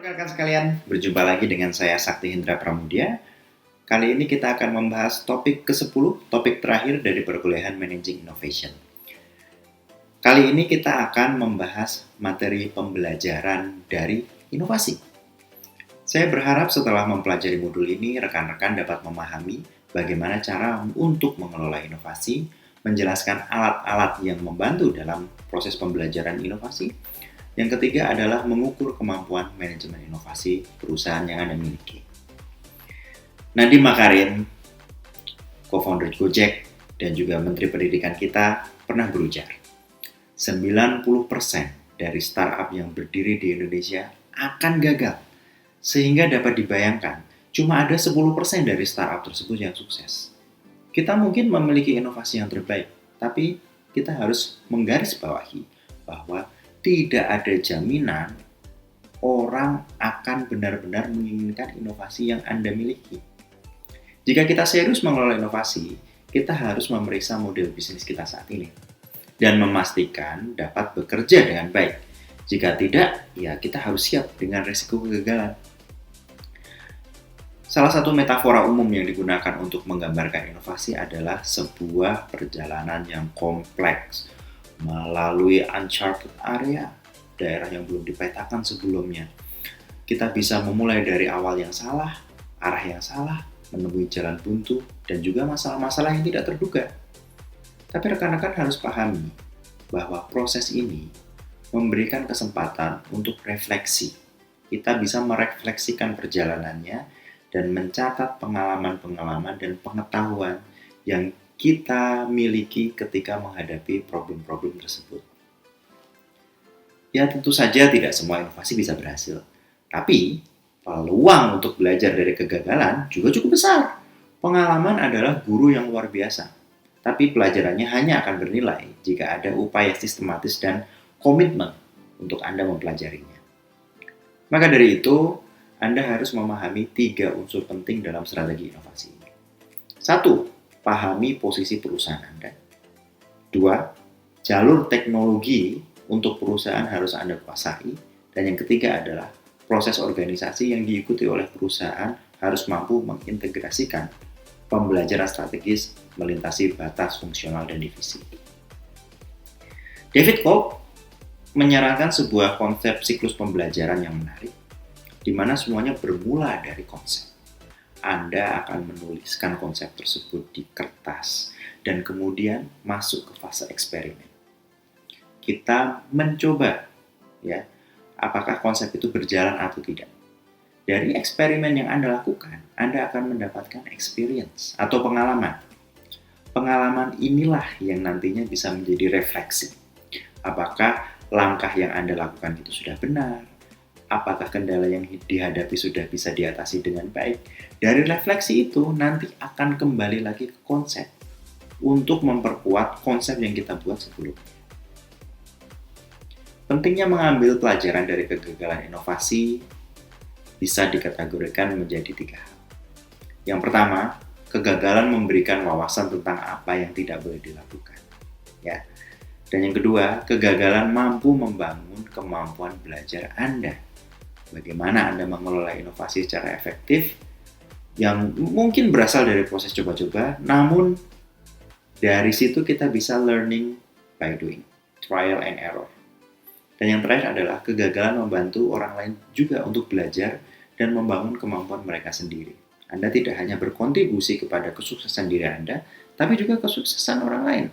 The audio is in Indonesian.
Rekan-rekan sekalian, berjumpa lagi dengan saya Sakti Hendra Pramudia. Kali ini kita akan membahas topik ke-10, topik terakhir dari perkuliahan Managing Innovation. Kali ini kita akan membahas materi pembelajaran dari inovasi. Saya berharap setelah mempelajari modul ini, rekan-rekan dapat memahami bagaimana cara untuk mengelola inovasi, menjelaskan alat-alat yang membantu dalam proses pembelajaran inovasi. Yang ketiga adalah mengukur kemampuan manajemen inovasi perusahaan yang Anda miliki. Nadiem Makarim, co-founder Gojek dan juga Menteri Pendidikan kita pernah berujar, 90% dari startup yang berdiri di Indonesia akan gagal. Sehingga dapat dibayangkan, cuma ada 10% dari startup tersebut yang sukses. Kita mungkin memiliki inovasi yang terbaik, tapi kita harus menggarisbawahi bahwa tidak ada jaminan orang akan benar-benar menginginkan inovasi yang Anda miliki. Jika kita serius mengelola inovasi, kita harus memeriksa model bisnis kita saat ini dan memastikan dapat bekerja dengan baik. Jika tidak, ya kita harus siap dengan risiko kegagalan. Salah satu metafora umum yang digunakan untuk menggambarkan inovasi adalah sebuah perjalanan yang kompleks melalui uncharted area, daerah yang belum dipetakan sebelumnya. Kita bisa memulai dari awal yang salah, arah yang salah, menemui jalan buntu, dan juga masalah-masalah yang tidak terduga. Tapi rekan-rekan harus pahami bahwa proses ini memberikan kesempatan untuk refleksi. Kita bisa merefleksikan perjalanannya dan mencatat pengalaman-pengalaman dan pengetahuan yang kita miliki ketika menghadapi problem-problem tersebut. Ya tentu saja tidak semua inovasi bisa berhasil, tapi peluang untuk belajar dari kegagalan juga cukup besar. Pengalaman adalah guru yang luar biasa, tapi pelajarannya hanya akan bernilai jika ada upaya sistematis dan komitmen untuk Anda mempelajarinya. Maka dari itu, Anda harus memahami 3 unsur penting dalam strategi inovasi ini. 1. Pahami posisi perusahaan Anda. 2. Jalur teknologi untuk perusahaan harus Anda kuasai. Dan yang ketiga adalah proses organisasi yang diikuti oleh perusahaan harus mampu mengintegrasikan pembelajaran strategis melintasi batas fungsional dan divisi. David Kolb menyarankan sebuah konsep siklus pembelajaran yang menarik, di mana semuanya bermula dari konsep. Anda akan menuliskan konsep tersebut di kertas dan kemudian masuk ke fase eksperimen. Kita mencoba ya, apakah konsep itu berjalan atau tidak. Dari eksperimen yang Anda lakukan, Anda akan mendapatkan experience atau pengalaman. Pengalaman inilah yang nantinya bisa menjadi refleksi. Apakah langkah yang Anda lakukan itu sudah benar? Apakah kendala yang dihadapi sudah bisa diatasi dengan baik? Dari refleksi itu nanti akan kembali lagi ke konsep untuk memperkuat konsep yang kita buat sebelumnya. Pentingnya mengambil pelajaran dari kegagalan inovasi bisa dikategorikan menjadi 3 hal. Yang pertama, kegagalan memberikan wawasan tentang apa yang tidak boleh dilakukan. Ya. Dan yang kedua, kegagalan mampu membangun kemampuan belajar Anda. Bagaimana Anda mengelola inovasi secara efektif yang mungkin berasal dari proses coba-coba, namun dari situ kita bisa learning by doing, trial and error. Dan yang terakhir adalah kegagalan membantu orang lain juga untuk belajar dan membangun kemampuan mereka sendiri. Anda tidak hanya berkontribusi kepada kesuksesan diri Anda, tapi juga kesuksesan orang lain.